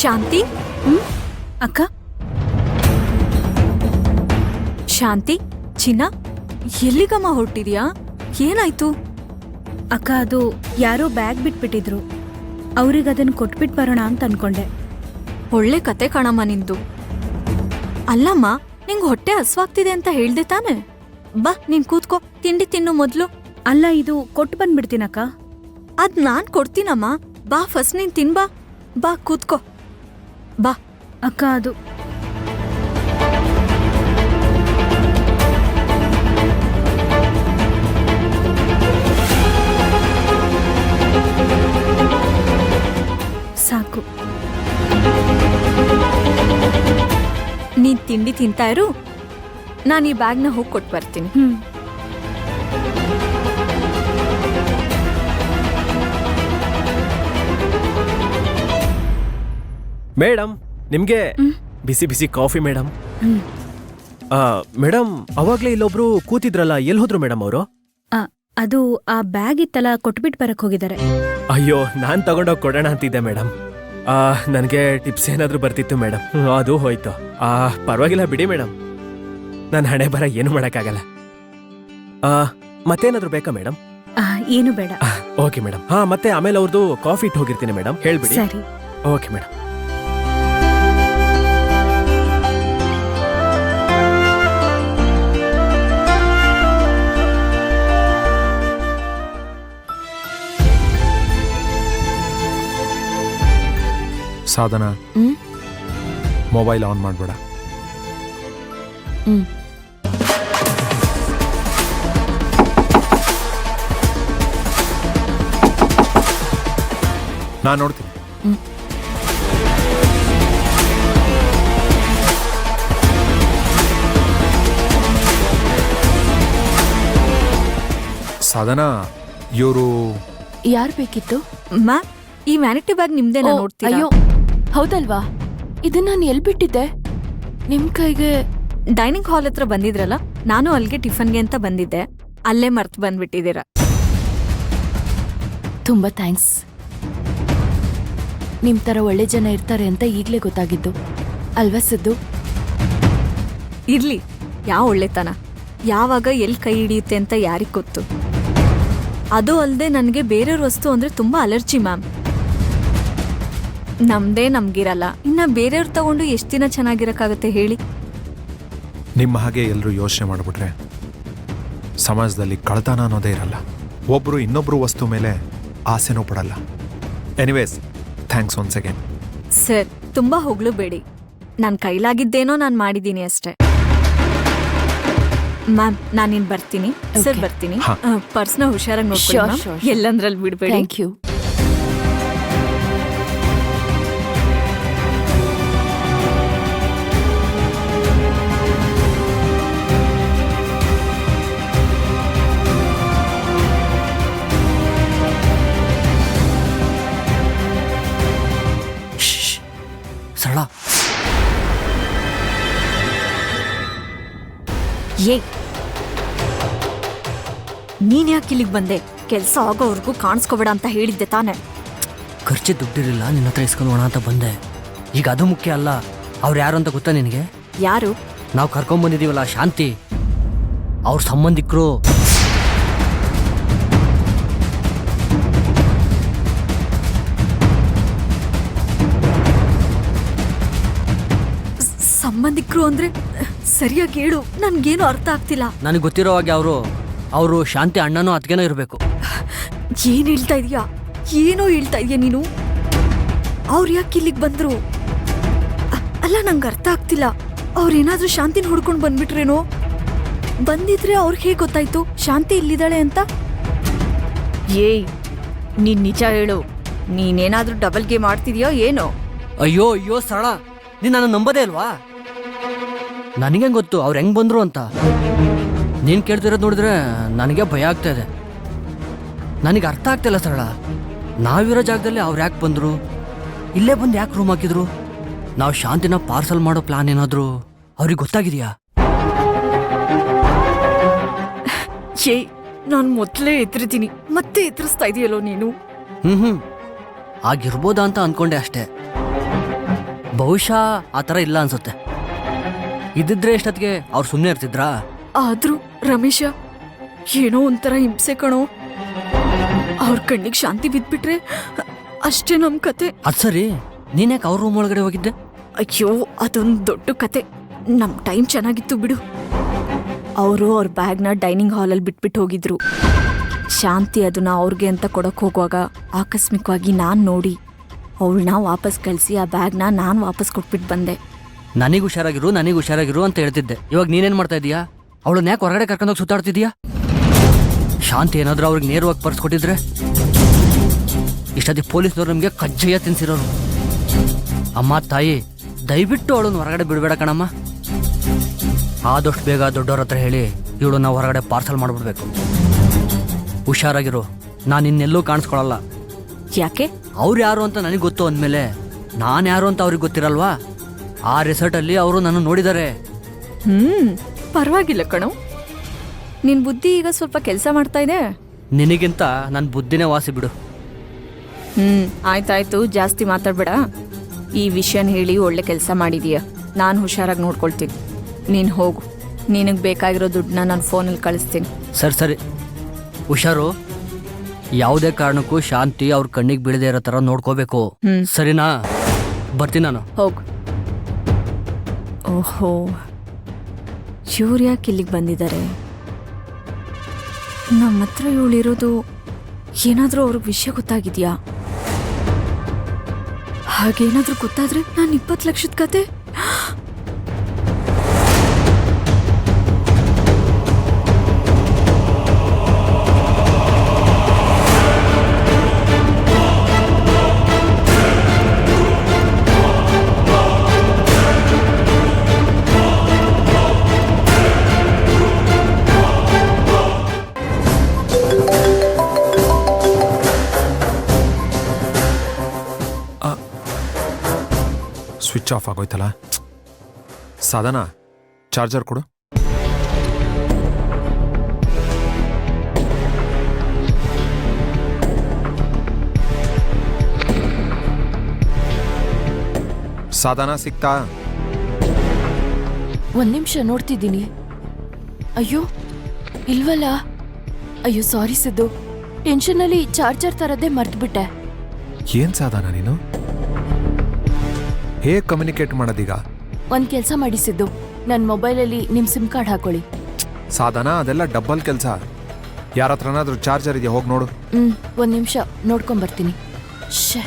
ಶಾಂತಿ. ಅಕ್ಕ, ಶಾಂತಿ, ಚಿನ್ನ, ಎಲ್ಲಿಗಮ್ಮ ಹೊರಟಿದ್ಯಾ? ಏನಾಯ್ತು? ಅಕ್ಕ, ಅದು ಯಾರೋ ಬ್ಯಾಗ್ ಬಿಟ್ಬಿಟ್ಟಿದ್ರು. ಅವ್ರಿಗೆ ಅದನ್ನು ಕೊಟ್ಬಿಟ್ಟು ಬರೋಣ ಅಂತ ಅನ್ಕೊಂಡೆ. ಒಳ್ಳೆ ಕತೆ ಕಣಮ್ಮ ನಿಂದು. ಅಲ್ಲಮ್ಮ, ನಿಂಗೆ ಹೊಟ್ಟೆ ಹಸ್ವಾಗ್ತಿದೆ ಅಂತ ಹೇಳ್ದೆ ತಾನೆ? ಬಾ, ನೀನ್ ಕೂತ್ಕೋ, ತಿಂಡಿ ತಿನ್ನು ಮೊದ್ಲು. ಅಲ್ಲ, ಇದು ಕೊಟ್ಟು ಬಂದ್ಬಿಡ್ತೀನಕ್ಕ. ಅದ್ ನಾನ್ ಕೊಡ್ತೀನಮ್ಮ. ಬಾ, ಫಸ್ಟ್ ನೀನ್ ತಿನ್ಬಾ. ಬಾ, ಕೂತ್ಕೋ, ಬಾ. ಅಕ್ಕ, ಅದು ಸಾಕು. ನೀನ್ ತಿಂಡಿ ತಿಂತಾ ಇರು, ನಾನು ಈ ಬ್ಯಾಗ್ನ ಹೋಗಿ ಕೊಟ್ಟು ಬರ್ತೀನಿ. ಮೇಡಮ್, ನಿಮ್ಗೆ ಬಿಸಿ ಬಿಸಿ ಕಾಫಿ ಮೇಡಮ್. ಮೇಡಮ್, ಅವಾಗ್ಲೇ ಇಲ್ಲೊಬ್ರು ಕೂತಿದ್ರಲ್ಲ, ಎಲ್ಲಿ ಹೋದ್ರು ಮೇಡಮ್ ಅವರು? ಅದು ಆ ಬ್ಯಾಗ್ ಇತ್ತಲ್ಲ, ಕೊಟ್ಬಿಟ್ಟು ಬರಕ್ ಹೋಗಿದ್ದಾರೆ. ಅಯ್ಯೋ, ನಾನ್ ತಗೊಂಡೋಗಿ ಕೊಡೋಣ ಅಂತಿದ್ದೆ ಮೇಡಮ್. ನನಗೆ ಟಿಪ್ಸ್ ಏನಾದ್ರೂ ಬರ್ತಿತ್ತು ಮೇಡಮ್, ಅದು ಹೋಯ್ತು. ಪರವಾಗಿಲ್ಲ ಬಿಡಿ ಮೇಡಮ್, ನನ್ನ ಹಣೆ ಬರ ಏನು ಮಾಡಕ್ಕಾಗಲ್ಲ. ಮತ್ತೇನಾದ್ರೂ ಬೇಕಾ ಮೇಡಮ್? ಏನು ಬೇಡ. Okay madam. ಮತ್ತೆ ಆಮೇಲೆ ಅವ್ರದ್ದು ಕಾಫಿ ಇಟ್ಟು ಹೋಗಿರ್ತೀನಿ ಮೇಡಮ್, ಹೇಳ್ಬಿಡಿ. ಸರಿ. Okay madam. ಸಾಧನ, ಮೊಬೈಲ್ ಆನ್ ಮಾಡಬೇಡ. ನಾನು ನೋಡ್ತೀನಿ. ಸಾಧನ, ಇವರು ಯಾರು ಬೇಕಿತ್ತು? ಮ್ಯಾಮ್, ಈ ವ್ಯಾನಿಟಿ ಬ್ಯಾಗ್ ನಿಮ್ದೇನಾ? ನೋಡ್ತೀರಾ? ಅಯ್ಯೋ, ಹೌದಲ್ವಾ? ಇದನ್ನ ನಾನು ಎಲ್ಲಿ ಬಿಟ್ಟಿದ್ದೆ? ನಿಮ್ ಕೈಗೆ ಡೈನಿಂಗ್ ಹಾಲ್ ಹತ್ರ ಬಂದಿದ್ರಲ್ಲ, ನಾನು ಅಲ್ಲಿಗೆ ಟಿಫನ್ಗೆ ಅಂತ ಬಂದಿದ್ದೆ. ಅಲ್ಲೇ ಮರ್ತು ಬಂದ್ಬಿಟ್ಟಿದ್ದೀರಾ. ತುಂಬಾ ಥ್ಯಾಂಕ್ಸ್. ನಿಮ್ ತರ ಒಳ್ಳೆ ಜನ ಇರ್ತಾರೆ ಅಂತ ಈಗ್ಲೇ ಗೊತ್ತಾಗಿದ್ದು ಅಲ್ವಾ ಸಿದ್ದು? ಇರ್ಲಿ, ಯಾವ ಒಳ್ಳೆತನ ಯಾವಾಗ ಎಲ್ಲಿ ಕೈ ಹಿಡಿಯುತ್ತೆ ಅಂತ ಯಾರಿಗ್ ಗೊತ್ತು. ಅದು ಅಲ್ಲದೆ ನನಗೆ ಬೇರೆಯವ್ರ ವಸ್ತು ಅಂದ್ರೆ ತುಂಬಾ ಅಲರ್ಜಿ ಮ್ಯಾಮ್. ನಮ್ದೇ ನಮ್ಗಿರಲ್ಲ, ಇನ್ನ ಬೇರೆಯವ್ರು ತಗೊಂಡು ಎಷ್ಟು ದಿನ ಚೆನ್ನಾಗಿರಕ್ಕಾಗತ್ತೆ ಹೇಳಿ? ನಿಮ್ಮ ಹಾಗೆ ಎಲ್ಲರೂ ಯೋಚನೆ ಮಾಡಿಬಿಟ್ರೆ ಸಮಾಜದಲ್ಲಿ ಕಳ್ತನ ಅನ್ನೋದೇ ಇರಲ್ಲ. ಒಬ್ರು ಇನ್ನೊಬ್ರು ವಸ್ತು ಮೇಲೆ ಆಸೆನೂ ಪಡಲ್ಲ. Anyways, thanks once again. Sir, ತುಂಬಾ ಹೊಗಳು ಬೇಡಿ. ನನ್ನ ಕೈಲಾಗಿದ್ದೇನೋ ನಾನು ಮಾಡಿದ್ದೀನಿ ಅಷ್ಟೇ. ಮ್ಯಾಮ್, ನಾನಿನ್ ಬರ್ತೀನಿ. ಸರ್, ಬರ್ತೀನಿ. ಪರ್ಸ್ನ ಹುಷಾರಾಗಿ ನೋಡ್ಕೊಳ್ಳಿ, ಎಲ್ಲಂದ್ರಲ್ಲಿ ಬಿಡ್ಬೇಡಿ. Thank you. ಸರಳ, ನೀನ್ ಯಾಕೆ ಇಲ್ಲಿಗೆ ಬಂದೆ? ಕೆಲ್ಸ ಆಗೋವರೆಗೂ ಕಾಣಿಸ್ಕೋಬೇಡ ಅಂತ ಹೇಳಿದ್ದೆ ತಾನೆ? ಖರ್ಚು ದುಡ್ಡಿರಲಿಲ್ಲ, ನಿನ್ನ ಹತ್ರ ಇಸ್ಕೊಂಡೋಣ ಅಂತ ಬಂದೆ. ಈಗ ಅದು ಮುಖ್ಯ ಅಲ್ಲ. ಅವ್ರು ಯಾರು ಅಂತ ಗೊತ್ತಾ ನಿನಗೆ? ಯಾರು? ನಾವು ಕರ್ಕೊಂಡ್ಬಂದಿದ್ದೀವಲ್ಲ, ಶಾಂತಿ, ಅವ್ರ ಸಂಬಂಧಿಕರು. ಸಂಬಂಧಿಕರು ಅಂದ್ರೆ ಸರಿಯಾಗಿ ಹೇಳು, ನನ್ಗೇನು ಅರ್ಥ ಆಗ್ತಿಲ್ಲ. ನನಗೆ ಗೊತ್ತಿರೋ ಹಾಗೆ ಅವರು ಶಾಂತಿ ಅಣ್ಣನೋ ಅತ್ಗೆನೋ ಇರಬೇಕು. ಏನ್ ಹೇಳ್ತಾ ಇದೀಯಾ? ಏನೋ ಹೇಳ್ತಾ ಇದೀಯ ನೀನು? ಅವ್ರು ಯಾಕೆ ಇಲ್ಲಿಗೆ ಬಂದ್ರು? ಅಲ್ಲ, ನಂಗೆ ಅರ್ಥ ಆಗ್ತಿಲ್ಲ. ಅವ್ರೇನಾದ್ರೂ ಶಾಂತಿನ ಹುಡ್ಕೊಂಡು ಬಂದ್ಬಿಟ್ರೇನೋ? ಬಂದಿದ್ರೆ ಅವ್ರಿಗೆ ಹೇಗೆ ಗೊತ್ತಾಯ್ತು ಶಾಂತಿ ಇಲ್ಲಿದ್ದಾಳೆ ಅಂತ? ಏಯ್, ನೀನ್ ನಿಜ ಹೇಳು, ನೀನೇನಾದ್ರೂ ಡಬಲ್ ಗೇಮ್ ಆಡ್ತಿದ್ಯೋ ಏನೋ? ಅಯ್ಯೋ ಅಯ್ಯೋ ಸರಳ, ನೀನು ನನ್ನ ನಂಬೋದೇ ಅಲ್ವಾ? ನನಗೆ ಗೊತ್ತು ಅವ್ರು ಹೆಂಗ್ ಬಂದ್ರು ಅಂತ. ನೀನು ಕೇಳ್ತಿರೋದು ನೋಡಿದ್ರೆ ನನಗೆ ಭಯ ಆಗ್ತಾ ಇದೆ. ನನಗೆ ಅರ್ಥ ಆಗ್ತಿಲ್ಲ ಸರಳ, ನಾವಿರೋ ಜಾಗದಲ್ಲಿ ಅವ್ರು ಯಾಕೆ ಬಂದರು? ಇಲ್ಲೇ ಬಂದು ಯಾಕೆ ರೂಮ್ ಹಾಕಿದ್ರು? ನಾವು ಶಾಂತಿನ ಪಾರ್ಸಲ್ ಮಾಡೋ ಪ್ಲಾನ್ ಏನಾದರೂ ಅವ್ರಿಗೆ ಗೊತ್ತಾಗಿದೆಯಾ? ಏಯ್, ನಾನು ಮೊದಲೇ ಎದುರಿದ್ದೀನಿ, ಮತ್ತೆ ಎದುರಿಸ್ತಾ ಇದೆಯಲ್ಲೋ ನೀನು? ಆಗಿರ್ಬೋದಾ ಅಂತ ಅನ್ಕೊಂಡೆ ಅಷ್ಟೇ. ಬಹುಶಃ ಆ ಥರ ಇಲ್ಲ ಅನ್ಸುತ್ತೆ. ಇದ್ದಿದ್ರೆ ಎಷ್ಟೊತ್ತಿಗೆ ಅವ್ರು ಸುಮ್ಮನೆ ಇರ್ತಿದ್ರಾ? ಆದ್ರೂ ರಮೇಶ ಏನೋ ಒಂಥರ ಹಿಂಸೆ ಕಣೋ. ಅವ್ರ ಕಣ್ಣಿಗೆ ಶಾಂತಿ ಬಿದ್ಬಿಟ್ರೆ ಅಷ್ಟೇ ನಮ್ ಕತೆ. ಅದು ಸರಿ, ನೀನ್ಯಾಕೆ ಅವ್ರ ರೂಮ್ ಒಳಗಡೆ ಹೋಗಿದ್ದೆ? ಅಯ್ಯೋ ಅದೊಂದು ದೊಡ್ಡ ಕತೆ. ನಮ್ ಟೈಮ್ ಚೆನ್ನಾಗಿತ್ತು ಬಿಡು. ಅವರು ಅವ್ರ ಬ್ಯಾಗ್ನ ಡೈನಿಂಗ್ ಹಾಲಲ್ಲಿ ಬಿಟ್ಬಿಟ್ಟು ಹೋಗಿದ್ರು. ಶಾಂತಿ ಅದನ್ನ ಅವ್ರಿಗೆ ಅಂತ ಕೊಡಕ್ ಹೋಗುವಾಗ ಆಕಸ್ಮಿಕವಾಗಿ ನಾನ್ ನೋಡಿ ಅವಳನ್ನ ವಾಪಸ್ ಕಳಿಸಿ ಆ ಬ್ಯಾಗ್ನ ನಾನು ವಾಪಸ್ ಕೊಟ್ಬಿಟ್ಟು ಬಂದೆ. ನನಗೆ ಹುಷಾರಾಗಿರು ಅಂತ ಹೇಳ್ತಿದ್ದೆ. ಇವಾಗ ನೀನೇನ್ ಮಾಡ್ತಾ ಇದೀಯಾ? ಅವಳನ್ನ ಯಾಕೆ ಹೊರಗಡೆ ಕರ್ಕೊಂಡೋಗಿ ಸುತ್ತಾಡ್ತಿದ್ಯಾ? ಶಾಂತಿ ಏನಾದ್ರೂ ಅವ್ರಿಗೆ ನೇರವಾಗಿ ಪರ್ಸ್ಕೊಟ್ಟಿದ್ರೆ ಇಷ್ಟೊತ್ತಿಗೆ ಪೊಲೀಸ್ನವ್ರು ನಮಗೆ ಕಜ್ಜಾಯ ತಿನ್ಸಿರೋರು. ಅಮ್ಮ ತಾಯಿ, ದಯವಿಟ್ಟು ಅವಳನ್ನ ಹೊರಗಡೆ ಬಿಡಬೇಡ ಕಣಮ್ಮ. ಆದಷ್ಟು ಬೇಗ ದೊಡ್ಡವ್ರ ಹತ್ರ ಹೇಳಿ ಇವಳನ್ನ ಹೊರಗಡೆ ಪಾರ್ಸಲ್ ಮಾಡಿಬಿಡ್ಬೇಕು. ಹುಷಾರಾಗಿರು, ನಾನು ಇನ್ನೆಲ್ಲೂ ಕಾಣಿಸ್ಕೊಳಲ್ಲ. ಯಾಕೆ? ಅವ್ರು ಯಾರು ಅಂತ ನನಗೆ ಗೊತ್ತು ಅಂದಮೇಲೆ ನಾನು ಯಾರು ಅಂತ ಅವ್ರಿಗೆ ಗೊತ್ತಿರಲ್ವಾ? ಆ ರೆಸಾರ್ಟಲ್ಲಿ ಅವರು ನನ್ನ ನೋಡಿದ್ದಾರೆ. ಪರವಾಗಿಲ್ಲ ಕಣೋ, ನಿನ್ ಬುದ್ಧಿ ಈಗ ಸ್ವಲ್ಪ ಕೆಲಸ ಮಾಡ್ತಾ ಇದೆ. ನಿನಗಿಂತ ನನ್ನ ಬುದ್ಧಿನೇ ವಾಸಿ ಬಿಡು. ಆಯ್ತಾಯ್ತು, ಜಾಸ್ತಿ ಮಾತಾಡ್ಬೇಡ. ಈ ವಿಷಯನ ಹೇಳಿ ಒಳ್ಳೆ ಕೆಲಸ ಮಾಡಿದೀಯ. ನಾನು ಹುಷಾರಾಗಿ ನೋಡ್ಕೊಳ್ತೀನಿ. ನೀನು ಹೋಗು. ನಿನಗೆ ಬೇಕಾಗಿರೋ ದುಡ್ಡನ್ನ ನಾನು ಫೋನಲ್ಲಿ ಕಳಿಸ್ತೀನಿ. ಸರಿ, ಹುಷಾರು. ಯಾವುದೇ ಕಾರಣಕ್ಕೂ ಶಾಂತಿ ಅವ್ರ ಕಣ್ಣಿಗೆ ಬೀಳದೆ ಇರೋ ಥರ ನೋಡ್ಕೋಬೇಕು. ಸರಿನಾ? ಬರ್ತೀನಿ ನಾನು. ಹೋಗು. ಓಹೋ, ಇವ್ರು ಯಾಕೆ ಇಲ್ಲಿಗೆ ಬಂದಿದ್ದಾರೆ? ನಮ್ಮ ಹತ್ರ ಇವಳಿರೋದು ಏನಾದರೂ ಅವ್ರಿಗೆ ವಿಷಯ ಗೊತ್ತಾಗಿದೆಯಾ? ಹಾಗೇನಾದ್ರೂ ಗೊತ್ತಾದ್ರೆ ನಾನು 20 ಲಕ್ಷದ ಕತೆ. ಸ್ವಿಚ್ ಆಫ್ ಆಗೋಯ್ತಲ್ಲ. ಸಾಧನ, ಚಾರ್ಜರ್ ಕೊಡು. ಸಾಧನ ಸಿಕ್ತಾ? ಒಂದ್ ನಿಮಿಷ ನೋಡ್ತಿದ್ದೀನಿ. ಅಯ್ಯೋ ಇಲ್ವಲ್ಲ. ಅಯ್ಯೋ ಸಾರಿ ಸಿದ್ದು, ಟೆನ್ಷನಲ್ಲಿ ಚಾರ್ಜರ್ ತರದೇ ಮರ್ತ್ಬಿಟ್ಟೆ. ಏನ್ ಸಾಧನ ನೀನು? ಹೇಗೆ ಕಮ್ಯುನಿಕೇಟ್ ಮಾಡೋದೀಗ? ಒಂದ್ ಕೆಲ್ಸ ಮಾಡಿ ಸಿದ್ದು, ನನ್ನ ಮೊಬೈಲಲ್ಲಿ ನಿಮ್ ಸಿಮ್ ಕಾರ್ಡ್ ಹಾಕೊಳ್ಳಿ. ಸಾಧನ, ಅದೆಲ್ಲ ಡಬ್ಬಲ್ ಕೆಲಸ. ಯಾರ ಹತ್ರನಾದ್ರೂ ಚಾರ್ಜರ್ ಇದೆಯಾ? ಹೋಗಿ ನೋಡು. ಒಂದ್ ನಿಮಿಷ ನೋಡ್ಕೊಂಬರ್ತೀನಿ. ಶೇ